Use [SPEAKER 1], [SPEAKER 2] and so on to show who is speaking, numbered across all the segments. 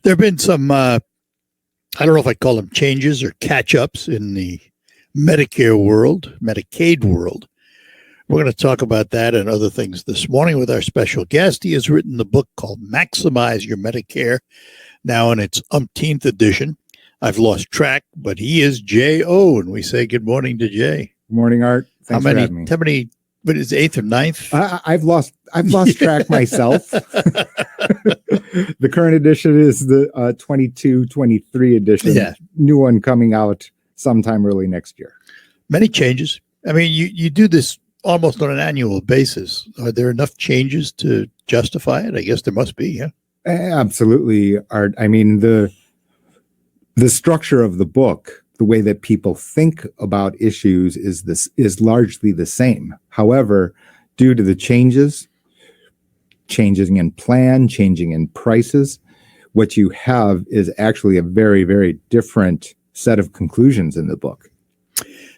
[SPEAKER 1] There have been some, I don't know if I call them changes or catch-ups in the Medicare world, Medicaid world. We're going to talk about that and other things this morning with our special guest. He has written the book called Maximize Your Medicare, now in its umpteenth edition. I've lost track, but he is J.O., and we say good morning to Jay.
[SPEAKER 2] Good morning, Art. Thanks for having me.
[SPEAKER 1] How many, what is it, 8th or 9th?
[SPEAKER 2] I've lost track myself. The current edition is the 22-23 edition.
[SPEAKER 1] Yeah.
[SPEAKER 2] New one coming out sometime early next year.
[SPEAKER 1] Many changes. I mean, you do this almost on an annual basis. Are there enough changes to justify it? I guess there must be, yeah.
[SPEAKER 2] Absolutely, Art. I mean, the structure of the book, the way that people think about issues is largely the same. However, due to the changing in plan, changing in prices, what you have is actually a very, very different set of conclusions in the book.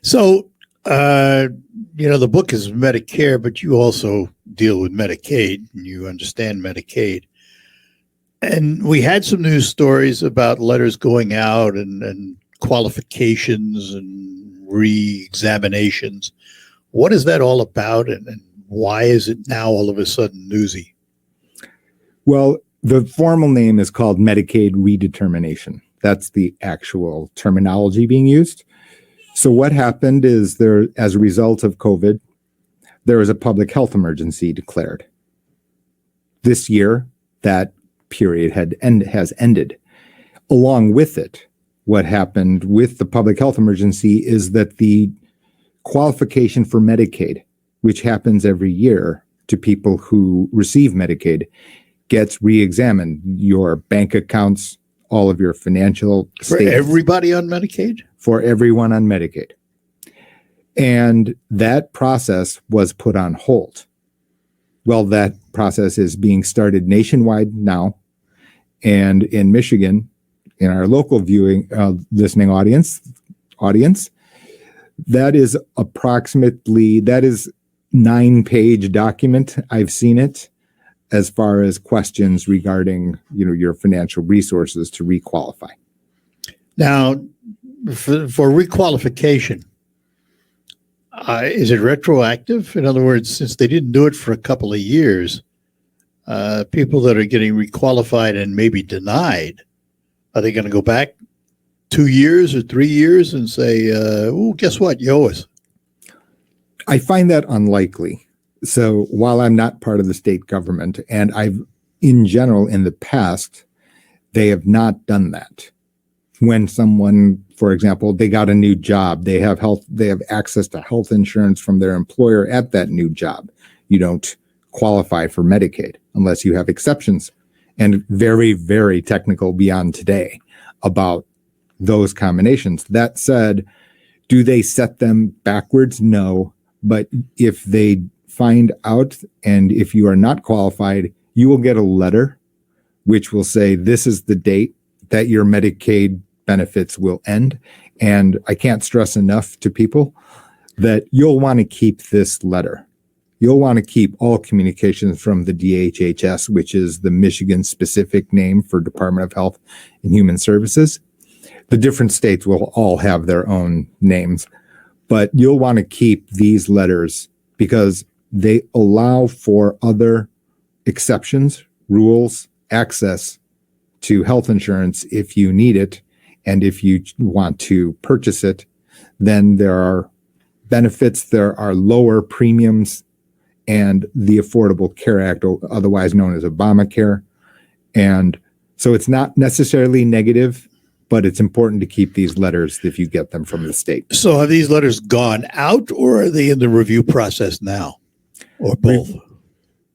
[SPEAKER 1] So, the book is Medicare, but you also deal with Medicaid, and you understand Medicaid. And we had some news stories about letters going out and qualifications and re-examinations. What is that all about, and why is it now all of a sudden newsy?
[SPEAKER 2] Well, the formal name is called Medicaid Redetermination. That's the actual terminology being used. So what happened is as a result of COVID, there was a public health emergency declared. This year, that period has ended. Along with it, what happened with the public health emergency is that the qualification for Medicaid, which happens every year to people who receive Medicaid, gets re-examined. Your bank accounts, all of your financial statements.
[SPEAKER 1] For everybody on Medicaid?
[SPEAKER 2] For everyone on Medicaid. And that process was put on hold. Well, that process is being started nationwide now. And in Michigan, in our local listening audience, that is 9-page document. I've seen it as far as questions regarding, your financial resources to requalify.
[SPEAKER 1] Now, for requalification, is it retroactive? In other words, since they didn't do it for a couple of years, people that are getting requalified and maybe denied, are they going to go back 2 years or 3 years and say, guess what? You owe us?
[SPEAKER 2] I find that unlikely. So while I'm not part of the state government, and in general, in the past, they have not done that. When someone, for example, they got a new job, they have access to health insurance from their employer at that new job. You don't qualify for Medicaid unless you have exceptions, and very, very technical beyond today about those combinations. That said, do they set them backwards? No. But if they find out, and if you are not qualified, you will get a letter which will say this is the date that your Medicaid benefits will end. And I can't stress enough to people that you'll want to keep this letter. You'll want to keep all communications from the DHHS, which is the Michigan specific name for Department of Health and Human Services. The different states will all have their own names, but you'll want to keep these letters because they allow for other exceptions, rules, access to health insurance if you need it. And if you want to purchase it, then there are benefits, there are lower premiums, and the Affordable Care Act, otherwise known as Obamacare. And so it's not necessarily negative, but it's important to keep these letters if you get them from the state.
[SPEAKER 1] So have these letters gone out, or are they in the review process now? Or both?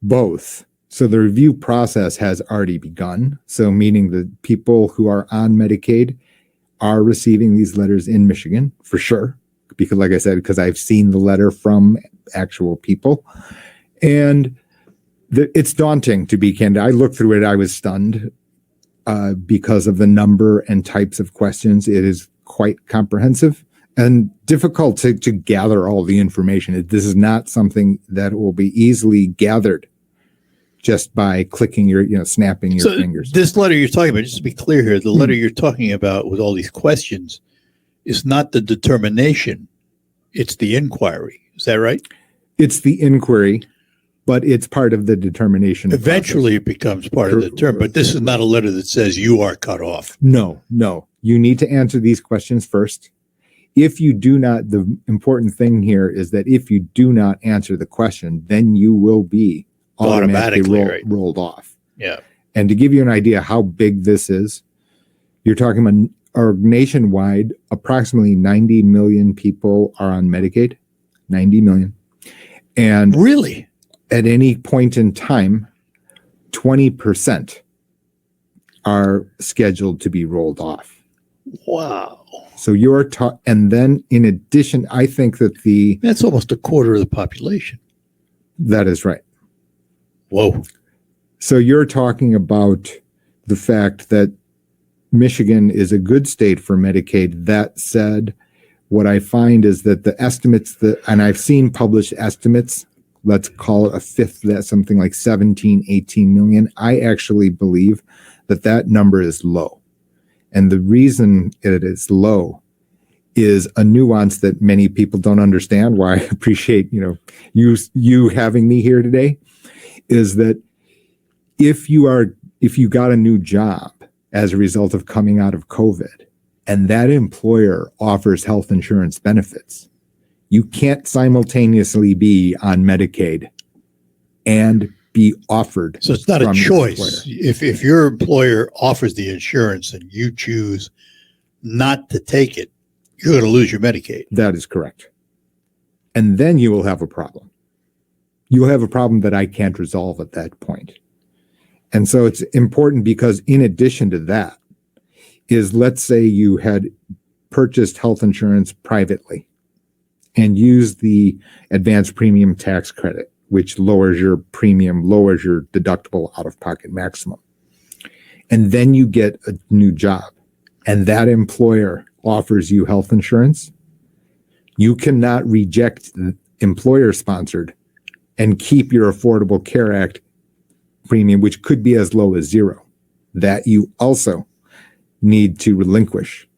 [SPEAKER 2] Both. So the review process has already begun. So meaning the people who are on Medicaid are receiving these letters in Michigan for sure. Because like I said, because I've seen the letter from actual people. And it's daunting, to be candid. I looked through it. I was stunned because of the number and types of questions. It is quite comprehensive and difficult to gather all the information. This is not something that will be easily gathered just by clicking snapping your fingers.
[SPEAKER 1] This letter you're talking about, just to be clear here, the letter you're talking about with all these questions is not the determination, it's the inquiry. Is that right?
[SPEAKER 2] It's the inquiry, but it's part of the determination.
[SPEAKER 1] Eventually it becomes part of the term, but this is not a letter that says you are cut off.
[SPEAKER 2] No. You need to answer these questions first. If you do not, the important thing here is that if you do not answer the question, then you will be automatically rolled off.
[SPEAKER 1] Yeah.
[SPEAKER 2] And to give you an idea how big this is, you're talking about nationwide, approximately 90 million people are on Medicaid. 90 million. And
[SPEAKER 1] really,
[SPEAKER 2] at any point in time, 20% are scheduled to be rolled off.
[SPEAKER 1] Wow.
[SPEAKER 2] So you're and then in addition, I think that
[SPEAKER 1] that's almost a quarter of the population.
[SPEAKER 2] That is right.
[SPEAKER 1] Whoa.
[SPEAKER 2] So you're talking about the fact that Michigan is a good state for Medicaid. That said, what I find is that the estimates and I've seen published estimates, let's call it a fifth, that's something like 17, 18 million. I actually believe that number is low. And the reason it is low is a nuance that many people don't understand, why I appreciate, you having me here today, is that if you got a new job as a result of coming out of COVID, and that employer offers health insurance benefits, you can't simultaneously be on Medicaid and be offered.
[SPEAKER 1] So it's not a choice. If your employer offers the insurance and you choose not to take it, you're going to lose your Medicaid.
[SPEAKER 2] That is correct. And then you will have a problem. You'll have a problem that I can't resolve at that point. And so it's important because in addition to that is, let's say you had purchased health insurance privately and used the advanced premium tax credit, which lowers your premium, lowers your deductible out-of-pocket maximum. And then you get a new job and that employer offers you health insurance. You cannot reject the employer-sponsored and keep your Affordable Care Act premium, which could be as low as zero, that you also need to relinquish.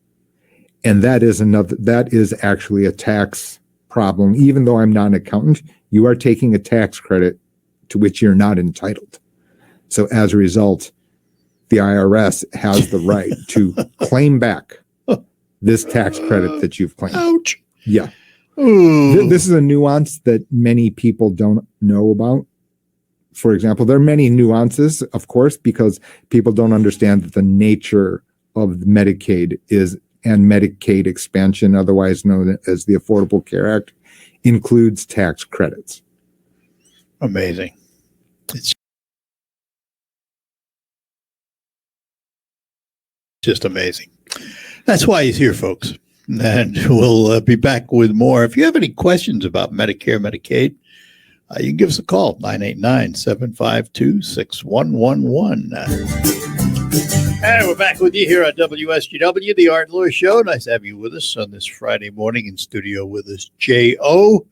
[SPEAKER 2] And that is actually a tax problem. Even though I'm not an accountant, you are taking a tax credit to which you're not entitled. So as a result, the IRS has the right to claim back this tax credit that you've claimed.
[SPEAKER 1] Ouch.
[SPEAKER 2] Yeah. This is a nuance that many people don't know about. For example, there are many nuances, of course, because people don't understand that the nature of Medicaid and Medicaid expansion, otherwise known as the Affordable Care Act, includes tax credits.
[SPEAKER 1] Amazing. It's just amazing. That's why he's here, folks. And we'll be back with more. If you have any questions about Medicare, Medicaid, you can give us a call, 989-752-6111. And we're back with you here on WSGW, the Art Lawyer Show. Nice to have you with us on this Friday morning. In studio with us, J.O.,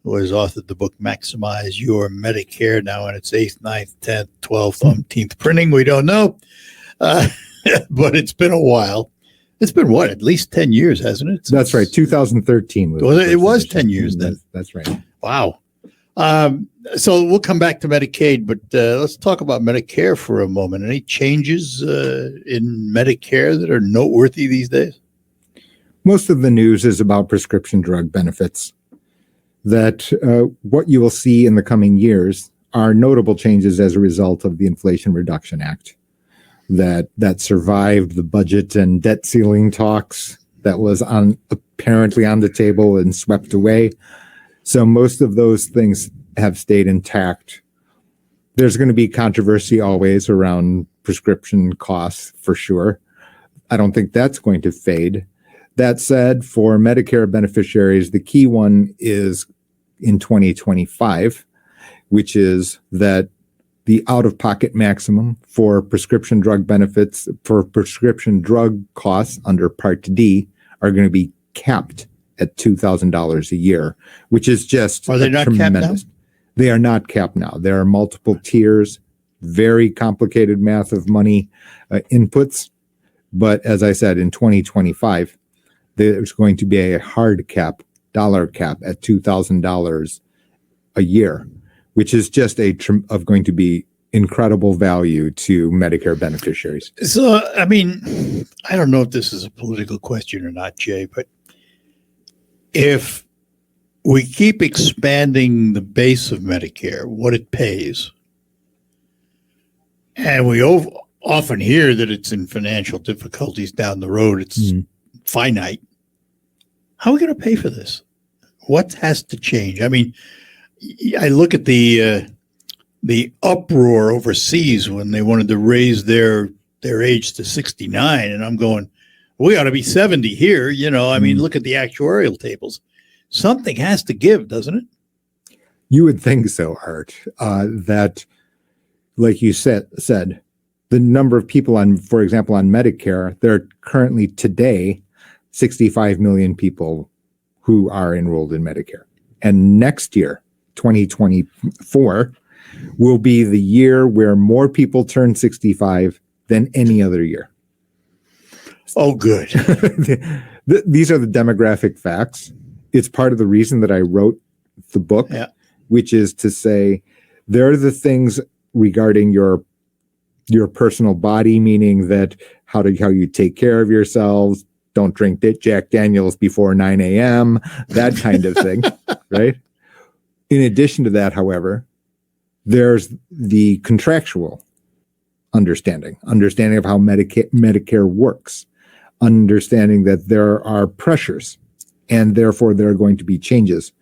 [SPEAKER 1] who has authored the book Maximize Your Medicare, now in its 8th, 9th, 10th, 12th, umpteenth printing. We don't know, but it's been a while. It's been what, at least 10 years, hasn't it?
[SPEAKER 2] That's right. 2013
[SPEAKER 1] it was 10 years then.
[SPEAKER 2] That's right.
[SPEAKER 1] Wow. So we'll come back to Medicaid, but let's talk about Medicare for a moment. Any changes in Medicare that are noteworthy these days?
[SPEAKER 2] Most of the news is about prescription drug benefits. That what you will see in the coming years are notable changes as a result of the Inflation Reduction Act that survived the budget and debt ceiling talks that was apparently on the table and swept away. So most of those things have stayed intact. There's going to be controversy always around prescription costs for sure. I don't think that's going to fade. That said, for Medicare beneficiaries, the key one is in 2025, which is that the out-of-pocket maximum for prescription drug benefits, for prescription drug costs under Part D, are going to be capped at $2,000 a year, which is just
[SPEAKER 1] Are they not
[SPEAKER 2] tremendous.
[SPEAKER 1] capped now?
[SPEAKER 2] They are not capped now. There are multiple tiers. very complicated math of money inputs. But as I said, in 2025, there's going to be a hard cap, dollar cap at $2,000 a year, which is just going to be incredible value to Medicare beneficiaries.
[SPEAKER 1] So, I mean, I don't know if this is a political question or not, Jay, but if we keep expanding the base of Medicare, what it pays, and we often hear that it's in financial difficulties down the road, it's finite, how are we going to pay for this? What has to change? I mean, I look at the uproar overseas when they wanted to raise their age to 69, and I'm going, we ought to be 70 here. You know, I mean, look at the actuarial tables. Something has to give, doesn't it?
[SPEAKER 2] You would think so, Art. That, like you said, the number of people for example, on Medicare, there are currently today 65 million people who are enrolled in Medicare. And next year, 2024, will be the year where more people turn 65 than any other year.
[SPEAKER 1] Oh, good.
[SPEAKER 2] These are the demographic facts. It's part of the reason that I wrote the book, which is to say there are the things regarding your personal body, meaning that how you take care of yourselves, don't drink Jack Daniels before 9 a.m., that kind of thing, right? In addition to that, however, there's the contractual understanding of how Medicare works, understanding that there are pressures and therefore there are going to be changes.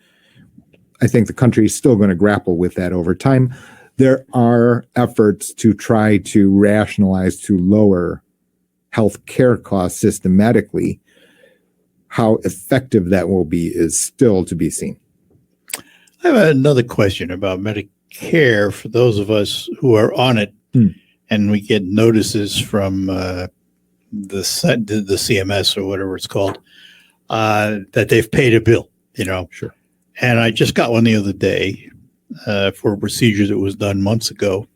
[SPEAKER 2] I think the country is still going to grapple with that over time. There are efforts to try to rationalize to lower health care costs systematically. How effective that will be is still to be seen.
[SPEAKER 1] I have another question about Medicare for those of us who are on it, and we get notices from the CMS or whatever it's called that they've paid a bill. You know,
[SPEAKER 2] sure.
[SPEAKER 1] And I just got one the other day for a procedure that was done months ago,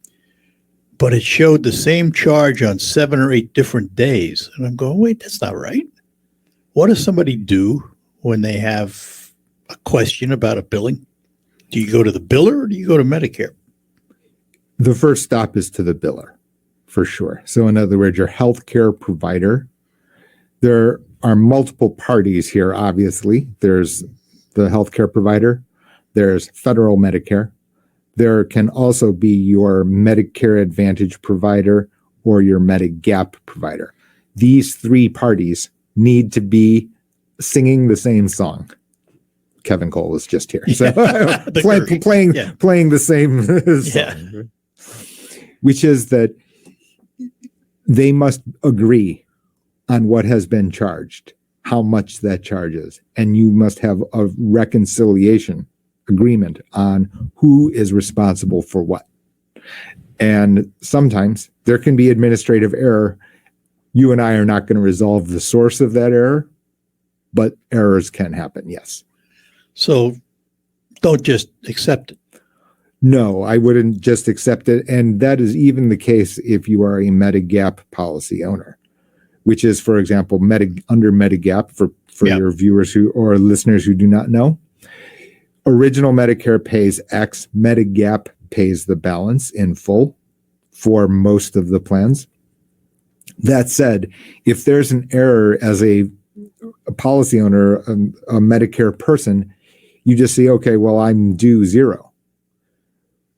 [SPEAKER 1] but it showed the same charge on 7 or 8 different days, and I'm going, wait, that's not right. What does somebody do when they have a question about a billing? Do you go to the biller or do you go to Medicare?
[SPEAKER 2] The first stop is to the biller, for sure. So in other words, your healthcare provider. There are multiple parties here, obviously. There's the healthcare provider. There's federal Medicare. There can also be your Medicare Advantage provider or your Medigap provider. These 3 parties need to be singing the same song. Kevin Cole is just here, so playing the same song, which is that they must agree on what has been charged, how much that charges, and you must have a reconciliation agreement on who is responsible for what. And sometimes there can be administrative error. You and I are not going to resolve the source of that error, but errors can happen, yes.
[SPEAKER 1] So don't just accept it.
[SPEAKER 2] No, I wouldn't just accept it. And that is even the case if you are a Medigap policy owner, which is, for example, under Medigap, for your viewers or listeners who do not know, original Medicare pays X, Medigap pays the balance in full for most of the plans. That said, if there's an error as a policy owner, a Medicare person, you just say, okay, well, I'm due 0.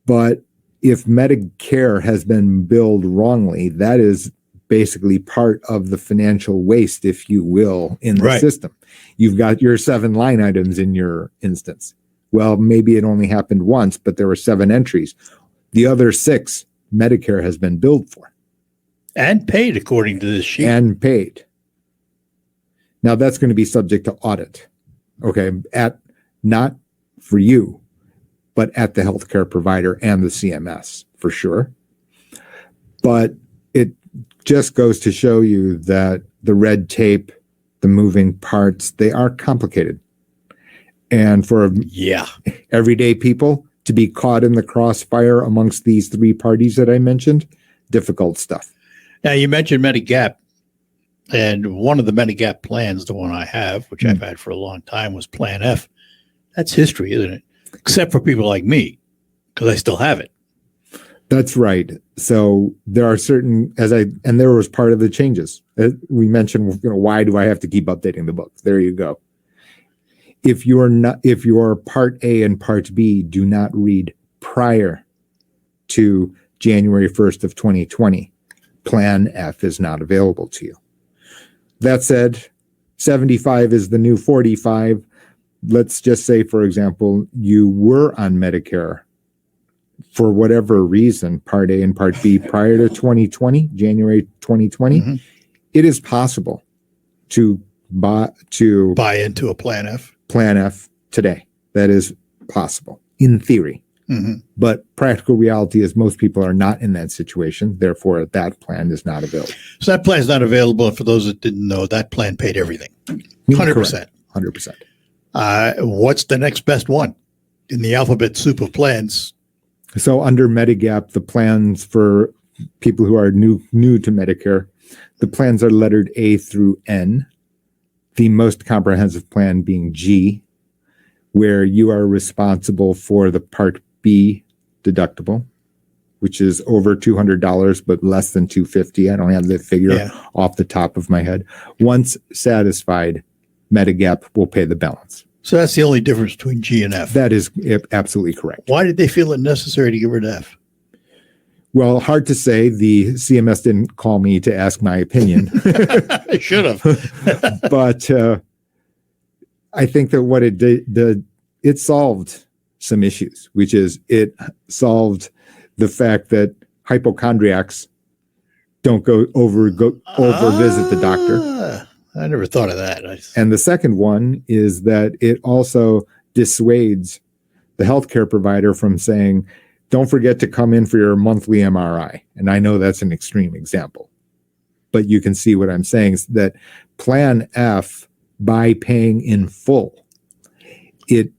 [SPEAKER 2] But if Medicare has been billed wrongly, that is basically part of the financial waste, if you will, in the system. You've got your 7 line items in your instance. Well, maybe it only happened once, but there were 7 entries. The other 6, Medicare has been billed for.
[SPEAKER 1] And paid, according to this sheet.
[SPEAKER 2] And paid. Now, that's going to be subject to audit. Okay, not for you, but at the healthcare provider and the CMS, for sure. But it just goes to show you that the red tape, the moving parts, they are complicated. And for everyday people, to be caught in the crossfire amongst these three parties that I mentioned, difficult stuff.
[SPEAKER 1] Now, you mentioned Medigap, and one of the Medigap plans, the one I have, which I've had for a long time, was Plan F. That's history, isn't it? Except for people like me, because I still have it.
[SPEAKER 2] That's right. So there are certain, and there was part of the changes. We mentioned, why do I have to keep updating the book? There you go. If your Part A and Part B do not read prior to January 1st of 2020, Plan F is not available to you. That said, 75 is the new 45. Let's just say, for example, you were on Medicare for whatever reason, Part A and Part B prior to 2020, January 2020, it is possible to buy
[SPEAKER 1] into a Plan F.
[SPEAKER 2] Plan F today. That is possible in theory. But practical reality is most people are not in that situation. Therefore, that plan is not available.
[SPEAKER 1] So that plan is not available. And for those that didn't know, that plan paid everything. 100%.
[SPEAKER 2] 100%.
[SPEAKER 1] What's the next best one in the alphabet soup of plans?
[SPEAKER 2] So under Medigap, the plans for people who are new to Medicare, the plans are lettered A through N, the most comprehensive plan being G, where you are responsible for the Part B deductible, which is over $200, but less than $250. I don't have the figure off the top of my head. Once satisfied, Medigap will pay the balance.
[SPEAKER 1] So that's the only difference between G and F.
[SPEAKER 2] That is absolutely correct.
[SPEAKER 1] Why did they feel it necessary to get rid of F?
[SPEAKER 2] Well, hard to say. The CMS didn't call me to ask my opinion.
[SPEAKER 1] They should have.
[SPEAKER 2] But I think that what it did, it solved some issues, which is it solved the fact that hypochondriacs don't go visit the doctor.
[SPEAKER 1] I never thought of that.
[SPEAKER 2] And the second one is that it also dissuades the healthcare provider from saying, don't forget to come in for your monthly MRI. And I know that's an extreme example, but you can see what I'm saying is that Plan F, by paying in full, it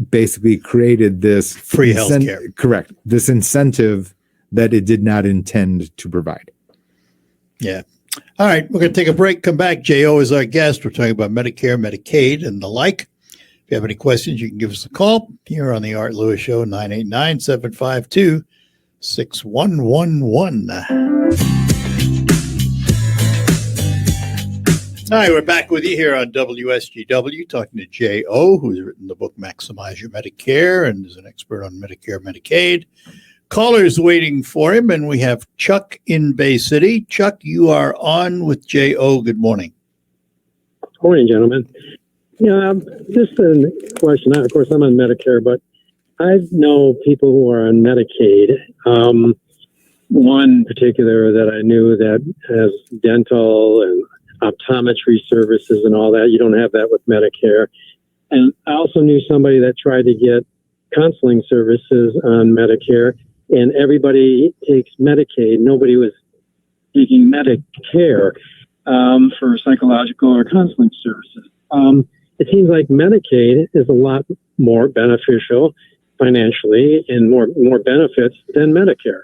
[SPEAKER 2] basically created this
[SPEAKER 1] free healthcare.
[SPEAKER 2] Correct. This incentive that it did not intend to provide.
[SPEAKER 1] Yeah. All right. We're going to take a break. Come back. J.O. is our guest. We're talking about Medicare, Medicaid, and the like. If you have any questions, you can give us a call here on the Art Lewis Show, 989-752-6111. All right, we're back with you here on WSGW, talking to J.O., who's written the book Maximize Your Medicare and is an expert on Medicare, Medicaid. Callers waiting for him, and we have Chuck in Bay City. Chuck, you are on with J.O. Good morning.
[SPEAKER 3] Good morning, gentlemen. Just a question. Of course, I'm on Medicare, but I know people who are on Medicaid. One particular that I knew that has dental and optometry services and all that. You don't have that with Medicare. And I also knew somebody that tried to get counseling services on Medicare, and everybody takes Medicaid. Nobody was taking Medicare for psychological or counseling services. It seems like Medicaid is a lot more beneficial financially and more benefits than Medicare.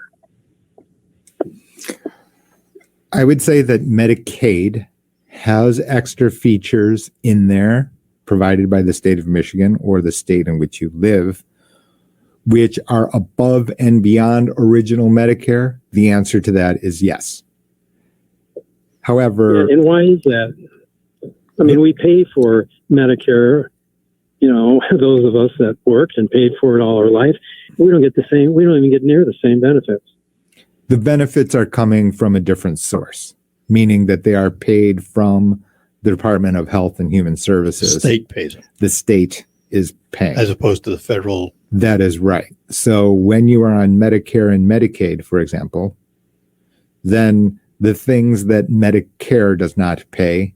[SPEAKER 2] I would say that Medicaid has extra features in there provided by the state of Michigan or the state in which you live, which are above and beyond original Medicare. The answer to that is yes. However,
[SPEAKER 3] and why is that? I mean, we pay for Medicare, those of us that worked and paid for it all our life. We don't even get near the same benefits.
[SPEAKER 2] The benefits are coming from a different source, meaning that they are paid from the Department of Health and Human Services.
[SPEAKER 1] The state pays them.
[SPEAKER 2] The state is paying.
[SPEAKER 1] As opposed to the federal.
[SPEAKER 2] That is right. So when you are on Medicare and Medicaid, for example, then the things that Medicare does not pay,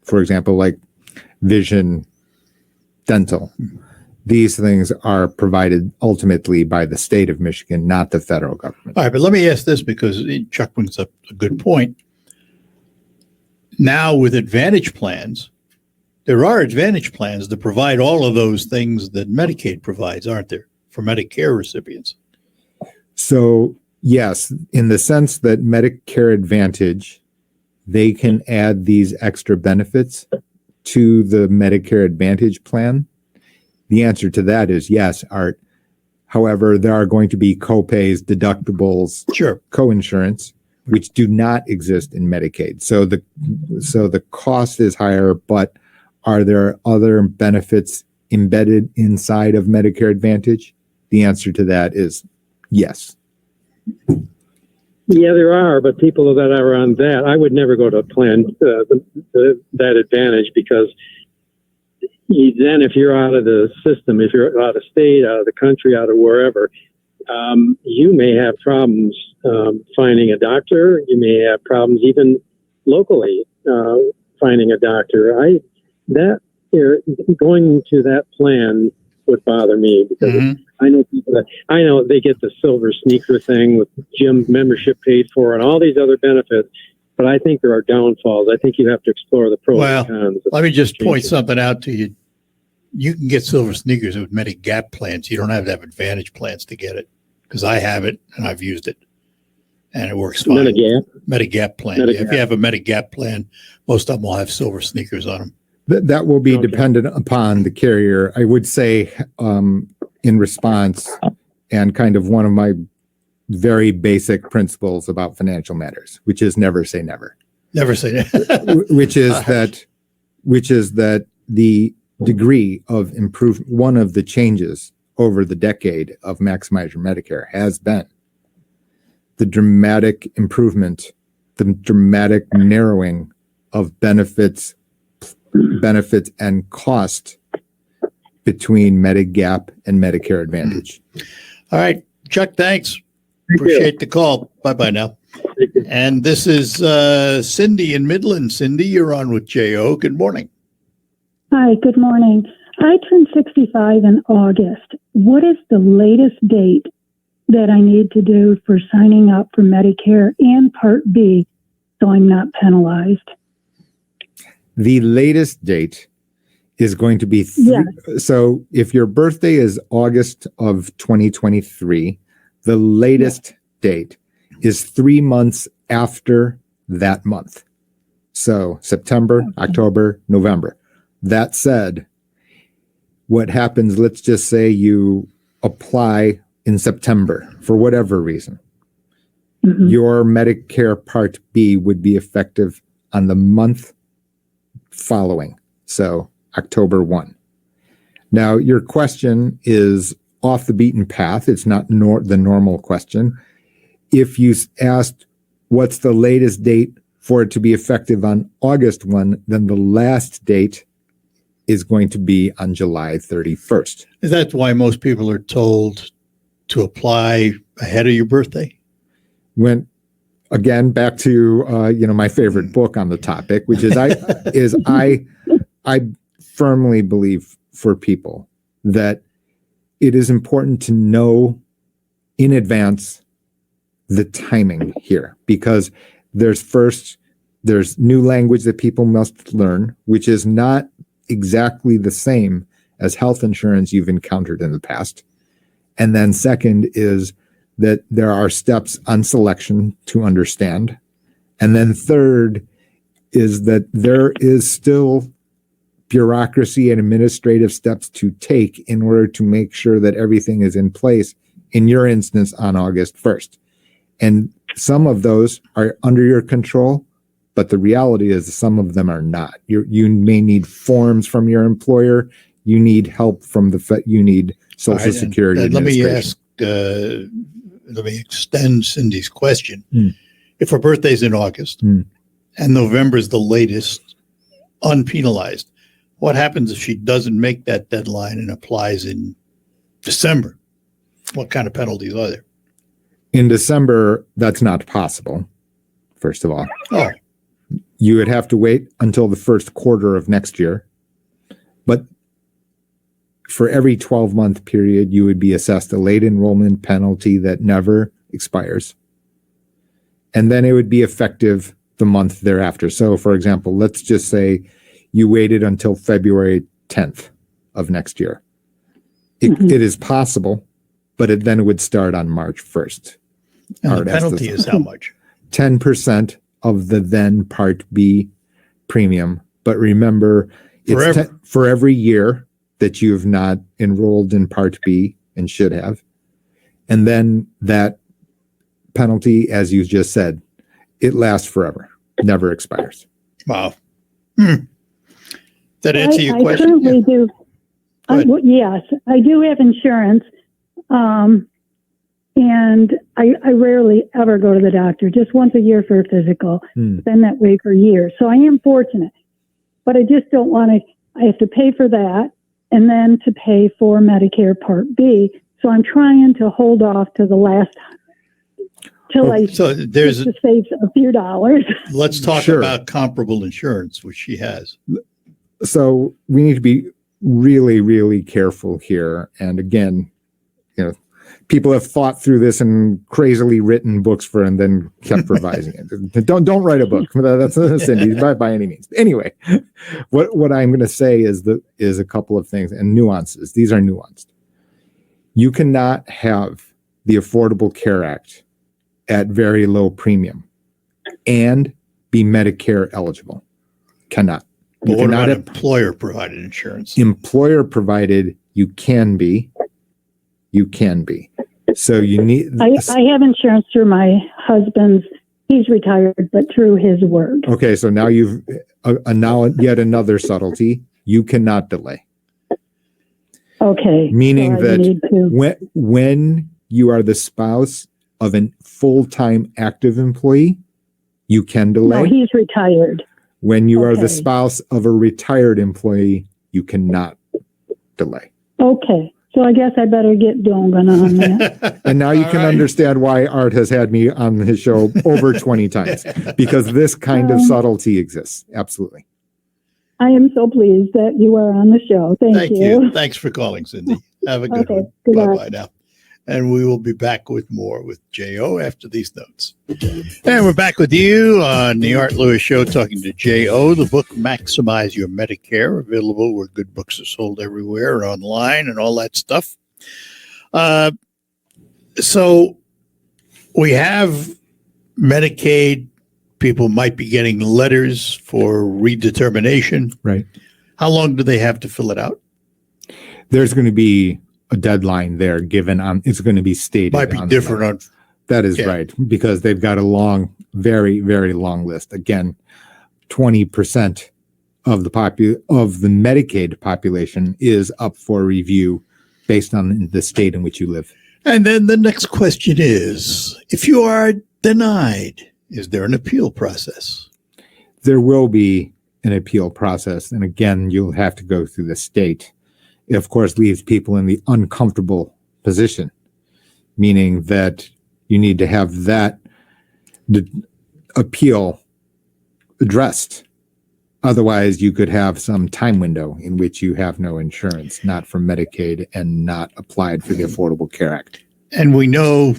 [SPEAKER 2] for example, like vision, dental, these things are provided ultimately by the state of Michigan, not the federal government.
[SPEAKER 1] All right, but let me ask this because Chuck brings up a good point. Now with Advantage plans, there are Advantage plans that provide all of those things that Medicaid provides, aren't there? for Medicare recipients.
[SPEAKER 2] So, yes, in the sense that Medicare Advantage, they can add these extra benefits to the Medicare Advantage plan. The answer to that is yes, Art. However, there are going to be copays, deductibles,
[SPEAKER 1] Sure.
[SPEAKER 2] coinsurance, which do not exist in Medicaid. So the cost is higher, but are there other benefits embedded inside of Medicare Advantage? The answer to that is yes.
[SPEAKER 3] Yeah, there are, but people that are on that, I would never go to a plan that advantage, because then if you're out of the system, if you're out of state, out of the country, out of wherever, you may have problems finding a doctor. You may have problems even locally finding a doctor. Going to that plan would bother me, because I know people that they get the silver sneaker thing with gym membership paid for and all these other benefits. But I think there are downfalls. I think you have to explore the pros and cons.
[SPEAKER 1] Let me just point something out to you. You can get silver sneakers with Medigap plans. You don't have to have Advantage plans to get it, because I have it and I've used it, and it works fine. Medigap plan.
[SPEAKER 3] Medigap.
[SPEAKER 1] Yeah, if you have a Medigap plan, most of them will have silver sneakers on them.
[SPEAKER 2] That will be dependent upon the carrier. I would say in response, and kind of one of my very basic principles about financial matters, which is never say never.
[SPEAKER 1] Never say that.
[SPEAKER 2] which is that the degree of improvement, one of the changes over the decade of Maximize Your Medicare has been the dramatic improvement, the dramatic narrowing of benefits and cost between Medigap and Medicare Advantage.
[SPEAKER 1] All right, Chuck, thanks. Appreciate the call. Bye-bye now. And this is Cindy in Midland. Cindy, you're on with J.O. Good morning.
[SPEAKER 4] Hi, good morning. I turned 65 in August. What is the latest date that I need to do for signing up for Medicare and Part B so I'm not penalized?
[SPEAKER 2] The latest date is going to be so if your birthday is August of 2023, the latest date is 3 months after that month. So September, October, November. That said, what happens, let's just say you apply in September for whatever reason. Your Medicare Part B would be effective on the month following, so October 1. Now, your question is off the beaten path. It's not the normal question. If you asked what's the latest date for it to be effective on August 1, then the last date is going to be on July 31st.
[SPEAKER 1] Is that why most people are told to apply ahead of your birthday?
[SPEAKER 2] When, again, back to my favorite book on the topic, which is I firmly believe for people that it is important to know in advance the timing here, because there's new language that people must learn, which is not exactly the same as health insurance you've encountered in the past. And then second is that there are steps on selection to understand. And then third is that there is still bureaucracy and administrative steps to take in order to make sure that everything is in place, in your instance, on August 1st. And some of those are under your control, but the reality is some of them are not. You may need forms from your employer. You need help from you need Social Security Administration.
[SPEAKER 1] Let me extend Cindy's question. If her birthday's in August and November is the latest, unpenalized, what happens if she doesn't make that deadline and applies in December? What kind of penalties are there?
[SPEAKER 2] In December, that's not possible, first of all.
[SPEAKER 1] Oh.
[SPEAKER 2] You would have to wait until the first quarter of next year. But for every 12-month period, you would be assessed a late enrollment penalty that never expires. And then it would be effective the month thereafter. So, for example, let's just say you waited until February 10th of next year. It is possible but then it would start on March 1st.
[SPEAKER 1] And
[SPEAKER 2] Or
[SPEAKER 1] the
[SPEAKER 2] that's
[SPEAKER 1] penalty is how much?
[SPEAKER 2] 10% of the then Part B premium. But remember, it's
[SPEAKER 1] Forever.
[SPEAKER 2] for every year that you've not enrolled in Part B and should have. And then that penalty, as you just said, it lasts forever, never expires.
[SPEAKER 1] Wow. That answer your
[SPEAKER 4] I
[SPEAKER 1] question?
[SPEAKER 4] currently do.
[SPEAKER 1] Go ahead.
[SPEAKER 4] Yes, I do have insurance. And I rarely ever go to the doctor, just once a year for a physical. It's been that way for years. So I am fortunate, but I just don't want to, I have to pay for that and then to pay for Medicare Part B. So I'm trying to hold off to the last till I
[SPEAKER 1] So there's
[SPEAKER 4] to save a few dollars.
[SPEAKER 1] let's talk
[SPEAKER 2] Sure.
[SPEAKER 1] about comparable insurance, which she has.
[SPEAKER 2] So we need to be really, really careful here. And again, people have thought through this and crazily written books for and then kept revising it. Don't write a book. That's Cindy by any means. Anyway, what I'm going to say is a couple of things and nuances. These are nuanced. You cannot have the Affordable Care Act at very low premium and be Medicare eligible. Cannot.
[SPEAKER 1] But
[SPEAKER 2] You
[SPEAKER 1] what
[SPEAKER 2] cannot
[SPEAKER 1] about
[SPEAKER 2] have
[SPEAKER 1] employer provided insurance?
[SPEAKER 2] employer provided. You can be. You can be. So you need.
[SPEAKER 4] I have insurance through my husband's. He's retired, but through his work.
[SPEAKER 2] Okay, so now you've now yet another subtlety. You cannot delay.
[SPEAKER 4] Okay.
[SPEAKER 2] Meaning
[SPEAKER 4] so I
[SPEAKER 2] that
[SPEAKER 4] need to-
[SPEAKER 2] when you are the spouse of a full-time active employee, you can delay.
[SPEAKER 4] No, he's retired.
[SPEAKER 2] When you are the
[SPEAKER 4] Okay.
[SPEAKER 2] spouse of a retired employee, you cannot delay.
[SPEAKER 4] Okay. So I guess I better get going on that.
[SPEAKER 2] And now you
[SPEAKER 1] All
[SPEAKER 2] can
[SPEAKER 1] right.
[SPEAKER 2] understand why Art has had me on his show over 20 times, because this kind of subtlety exists. Absolutely.
[SPEAKER 4] I am so pleased that you are on the show. Thank you.
[SPEAKER 1] Thanks for calling, Cindy. Have a good
[SPEAKER 4] Okay,
[SPEAKER 1] one.
[SPEAKER 4] goodbye.
[SPEAKER 1] Bye-bye now. And we will be back with more with J.O. after these notes. And we're back with you on the Art Lewis Show talking to J.O. The book, Maximize Your Medicare, available where good books are sold everywhere, online and all that stuff. So we have Medicaid. People might be getting letters for redetermination.
[SPEAKER 2] Right.
[SPEAKER 1] How long do they have to fill it out?
[SPEAKER 2] There's going to be a deadline there given on, it's going to be stated.
[SPEAKER 1] Might be
[SPEAKER 2] on the
[SPEAKER 1] different
[SPEAKER 2] letter.
[SPEAKER 1] on
[SPEAKER 2] That is
[SPEAKER 1] Yeah.
[SPEAKER 2] right, because they've got a long, very, very long list. Again, 20% of the Medicaid population is up for review based on the state in which you live.
[SPEAKER 1] And then the next question is, if you are denied, is there an appeal process?
[SPEAKER 2] There will be an appeal process. And again, you'll have to go through the state. It, of course, leaves people in the uncomfortable position, meaning that you need to have that appeal addressed. Otherwise, you could have some time window in which you have no insurance, not from Medicaid and not applied for the Affordable Care Act.
[SPEAKER 1] And we know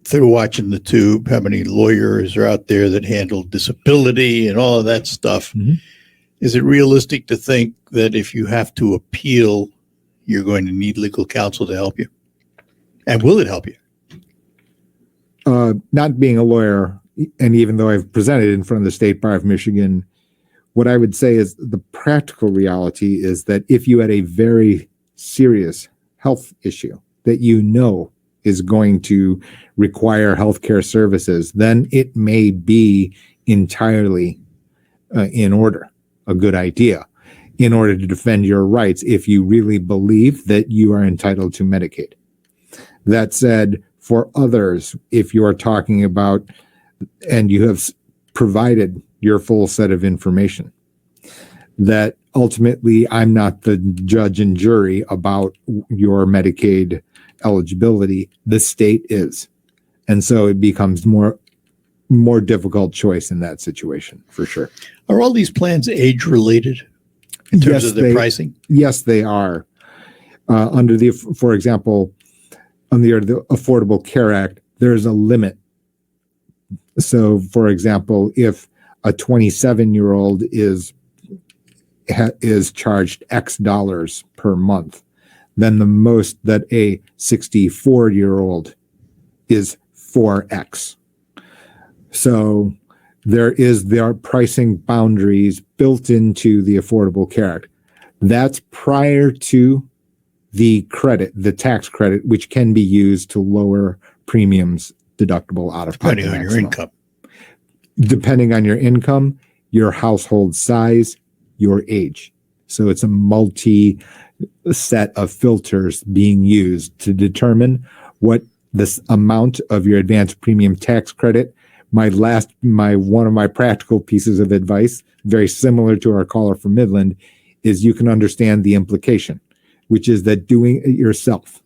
[SPEAKER 1] through watching the tube how many lawyers are out there that handle disability and all of that stuff.
[SPEAKER 2] Mhm.
[SPEAKER 1] Is it realistic to think that if you have to appeal, you're going to need legal counsel to help you? And will it help you?
[SPEAKER 2] Not being a lawyer, and even though I've presented in front of the State Bar of Michigan, what I would say is the practical reality is that if you had a very serious health issue that you know is going to require healthcare services, then it may be entirely in order, a good idea, in order to defend your rights if you really believe that you are entitled to Medicaid. That said, for others, if you are talking about and you have provided your full set of information, that ultimately I'm not the judge and jury about your Medicaid eligibility, the state is. And so it becomes more difficult choice in that situation, for sure.
[SPEAKER 1] Are all these plans age related in terms of their pricing?
[SPEAKER 2] Yes, they are. For example, under the Affordable Care Act, there's a limit. So, for example, if a 27-year-old is charged X dollars per month, then the most that a 64-year-old is 4x. So there are pricing boundaries built into the Affordable Care Act. That's prior to the tax credit, which can be used to lower premiums deductible out of pocket.
[SPEAKER 1] Depending on your income.
[SPEAKER 2] Depending on your income, your household size, your age. So it's a multi set of filters being used to determine what this amount of your advanced premium tax credit. One of my practical pieces of advice, very similar to our caller from Midland, is you can understand the implication, which is that doing it yourself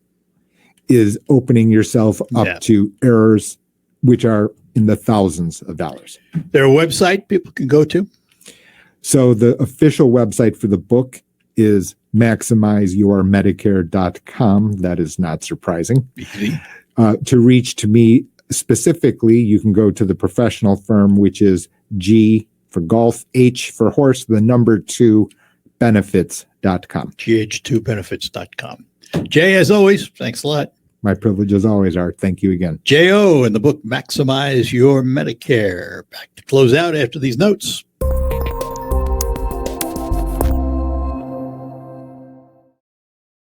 [SPEAKER 2] is opening yourself up to errors which are in the thousands of dollars.
[SPEAKER 1] Their website people can go to?
[SPEAKER 2] So the official website for the book is maximizeyourmedicare.com. That is not surprising. To reach to me specifically, you can go to the professional firm, which is G for golf, H for horse, the number 2 benefits.com.
[SPEAKER 1] GH2benefits.com. Jay, as always, thanks a lot.
[SPEAKER 2] My privilege as always, Art. Thank you again.
[SPEAKER 1] J.O. in the book Maximize Your Medicare. Back to close out after these notes.